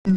Hello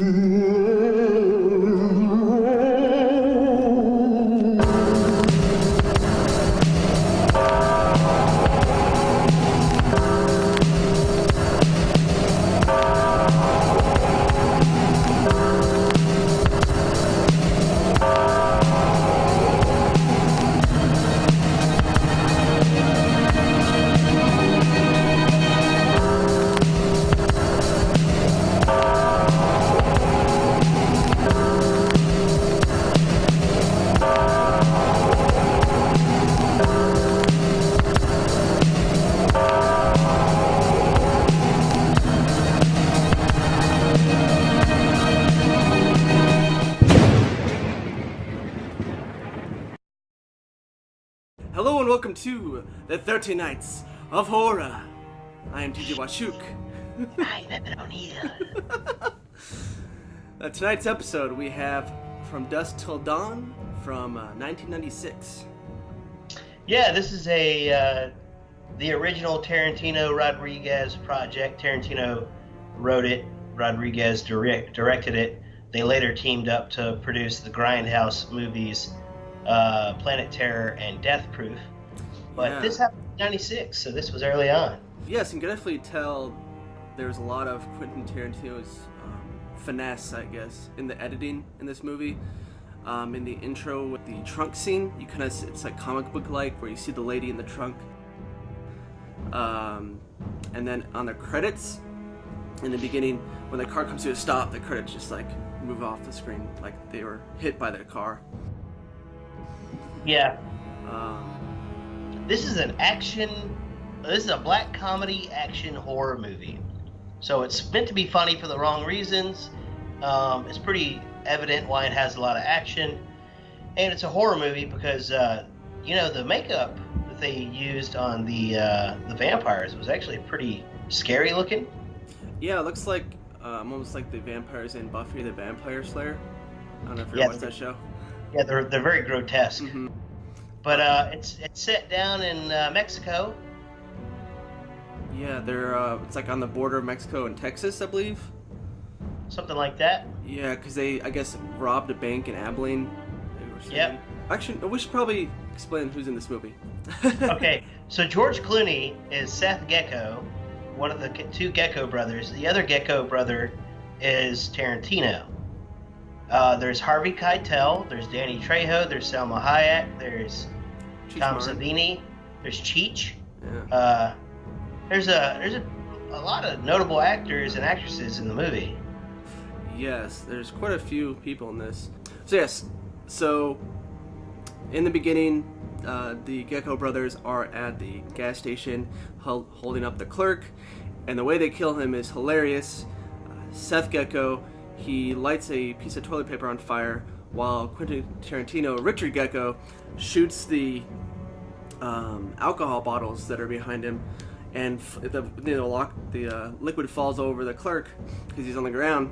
and welcome to the 30 Nights of Horror. I am TJ Washuk. I'm Evan O'Neill. Tonight's episode we have From Dusk Till Dawn from 1996. Yeah, this is the original Tarantino Rodriguez project. Tarantino wrote it, Rodriguez directed it. They later teamed up to produce the Grindhouse movies, Planet Terror and Death Proof. But This happened in 96, so this was early on. Yes, you can definitely tell there's a lot of Quentin Tarantino's finesse, I guess, in the editing in this movie. In the intro with the trunk scene, you kind of, it's like comic book like, where you see the lady in the trunk. And then on the credits, in the beginning, when the car comes to a stop, the credits just like move off the screen, like they were hit by their car. Yeah. This is a black comedy action horror movie. So it's meant to be funny for the wrong reasons. It's pretty evident why it has a lot of action. And it's a horror movie because, the makeup that they used on the vampires was actually pretty scary looking. Yeah, it looks like almost like the vampires in Buffy the Vampire Slayer. I don't know if you watched that show. Yeah, they're very grotesque. Mm-hmm. But it's set down in Mexico. Yeah, they're it's like on the border of Mexico and Texas, I believe. Something like that. Yeah, because they, I guess, robbed a bank in Abilene. Yep. Actually, we should probably explain who's in this movie. Okay, so George Clooney is Seth Gecko, one of the two Gecko brothers. The other Gecko brother is Tarantino. There's Harvey Keitel, there's Danny Trejo, there's Selma Hayek, there's Tom Savini, there's Cheech. Yeah. There's a lot of notable actors and actresses in the movie. Yes, there's quite a few people in this. So in the beginning, the Gecko brothers are at the gas station holding up the clerk, and the way they kill him is hilarious. Seth Gecko, he lights a piece of toilet paper on fire while Quentin Tarantino, Richard Gecko, shoots the alcohol bottles that are behind him, and the liquid falls over the clerk because he's on the ground,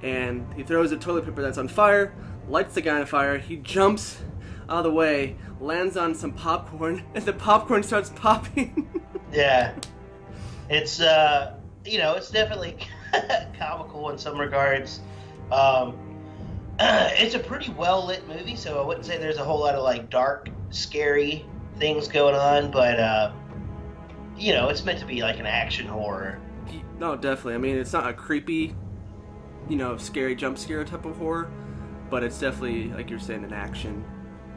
and he throws the toilet paper that's on fire, lights the guy on fire, he jumps out of the way, lands on some popcorn, and the popcorn starts popping. Yeah. It's, it's definitely comical in some regards. It's a pretty well-lit movie, so I wouldn't say there's a whole lot of, like, dark, scary things going on, but, it's meant to be like an action horror. No, definitely. I mean, it's not a creepy, scary jump scare type of horror, but it's definitely, like you're saying, an action,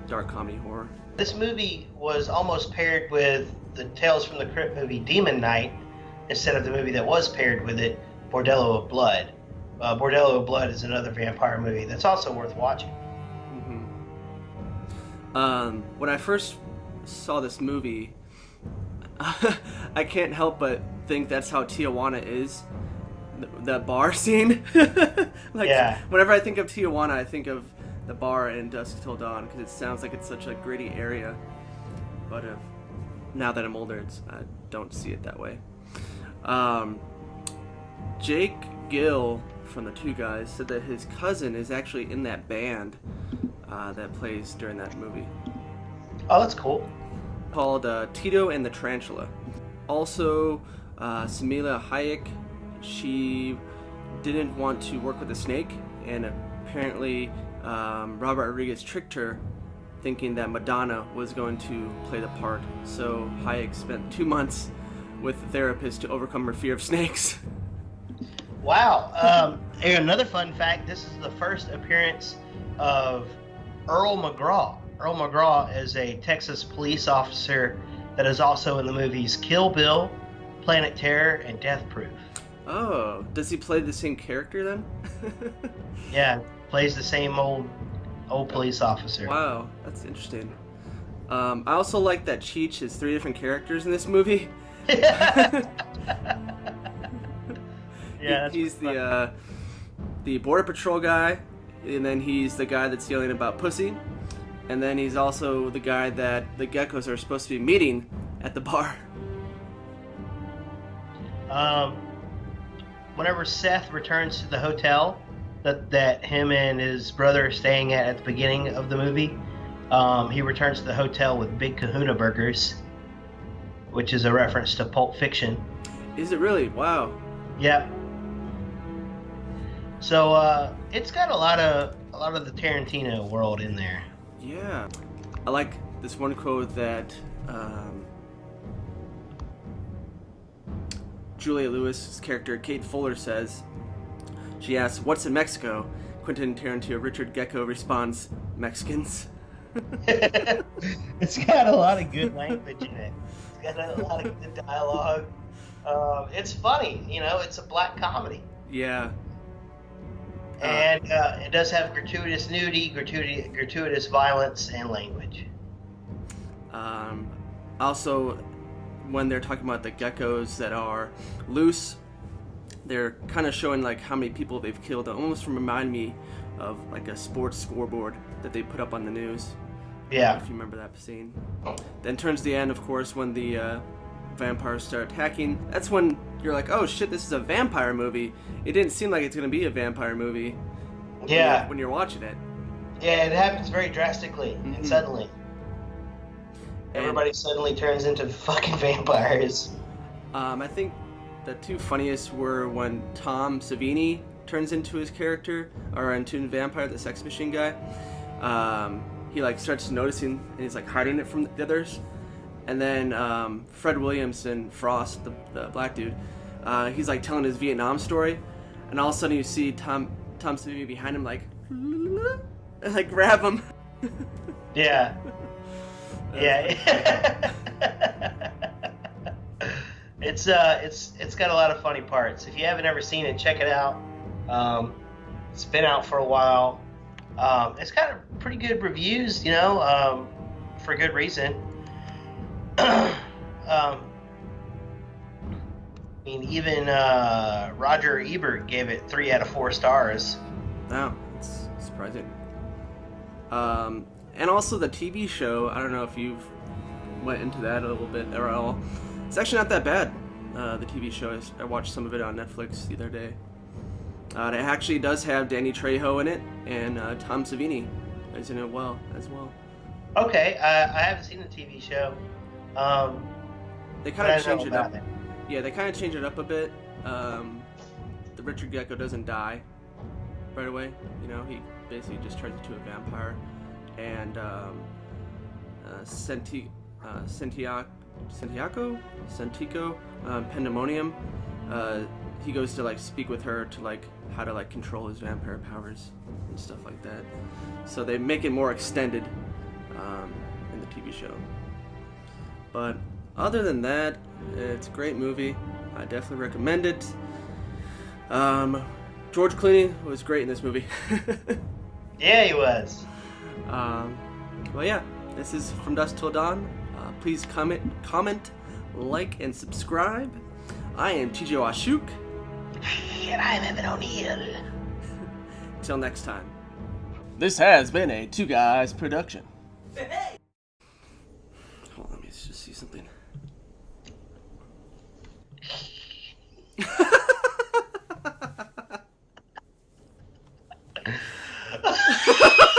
dark comedy horror. This movie was almost paired with the Tales from the Crypt movie Demon Knight instead of the movie that was paired with it, Bordello of Blood. Bordello of Blood is another vampire movie that's also worth watching. Mm-hmm. When I first saw this movie, I can't help but think that's how Tijuana is. That bar scene. Whenever I think of Tijuana, I think of the bar in Dusk Till Dawn because it sounds like it's such a gritty area. But now that I'm older, I don't see it that way. Jake Gill from the Two Guys said that his cousin is actually in that band that plays during that movie. Oh, that's cool. Called Tito and the Tarantula. Also, Samila Hayek, she didn't want to work with a snake, and apparently Robert Rodriguez tricked her, thinking that Madonna was going to play the part. So Hayek spent 2 months with a therapist to overcome her fear of snakes. Wow. And another fun fact, this is the first appearance of Earl McGraw. Earl McGraw is a Texas police officer that is also in the movies Kill Bill, Planet Terror, and Death Proof. Oh, does he play the same character then? Yeah, plays the same old police officer. Wow, that's interesting. I also like that Cheech is 3 different characters in this movie. Yeah, he's the border patrol guy, and then he's the guy that's yelling about pussy, and then he's also the guy that the geckos are supposed to be meeting at the bar. Whenever Seth returns to the hotel that him and his brother are staying at the beginning of the movie, he returns to the hotel with Big Kahuna Burgers, which is a reference to Pulp Fiction. Is it really? Wow. Yeah. So it's got a lot of the Tarantino world in there. Yeah. I like this one quote that Juliette Lewis's character Kate Fuller says. She asks, "What's in Mexico?" Quentin Tarantino Richard Gecko responds, "Mexicans." It's got a lot of good language in it. It's got a lot of good dialogue. It's funny, it's a black comedy. Yeah. And it does have gratuitous nudity, gratuitous violence, and language. Also, when they're talking about the geckos that are loose, they're kind of showing like how many people they've killed. It almost remind me of like a sports scoreboard that they put up on the news. Yeah. If you remember that scene. Then turns the end, of course, when the vampires start attacking. That's when you're like, oh shit, this is a vampire movie. It didn't seem like it's going to be a vampire movie. Yeah. When you're watching it. Yeah, it happens very drastically and suddenly. Everybody suddenly turns into fucking vampires. I think the 2 funniest were when Tom Savini turns into his character, or into a vampire, the sex machine guy. He like starts noticing, and he's like hiding it from the others. And then Fred Williamson, Frost, the black dude, he's like telling his Vietnam story, and all of a sudden you see Tom Savini behind him, like, and like grab him. Yeah. Yeah. It's got a lot of funny parts. If you haven't ever seen it, check it out. It's been out for a while. It's got pretty good reviews, for good reason. Even Roger Ebert gave it 3 out of 4 stars. Wow, that's surprising. And also the TV show, I don't know if you've went into that a little bit or at all. It's actually not that bad, the TV show. I watched some of it on Netflix the other day. It actually does have Danny Trejo in it, and Tom Savini is in it as well. Okay, I haven't seen the TV show. They kind of change it up. Yeah, they kind of change it up a bit. The Richard Gecko doesn't die right away. He basically just turns into a vampire. And Santico, Pandemonium, he goes to like speak with her to like how to like control his vampire powers and stuff like that. So they make it more extended in the TV show. But other than that, it's a great movie. I definitely recommend it. George Clooney was great in this movie. Yeah, he was. Well, yeah, this is From Dusk Till Dawn. Please comment, like, and subscribe. I am TJ Washuk. And I'm Evan O'Neill. Till next time. This has been a Two Guys production. Hold on, let me just see something. Ha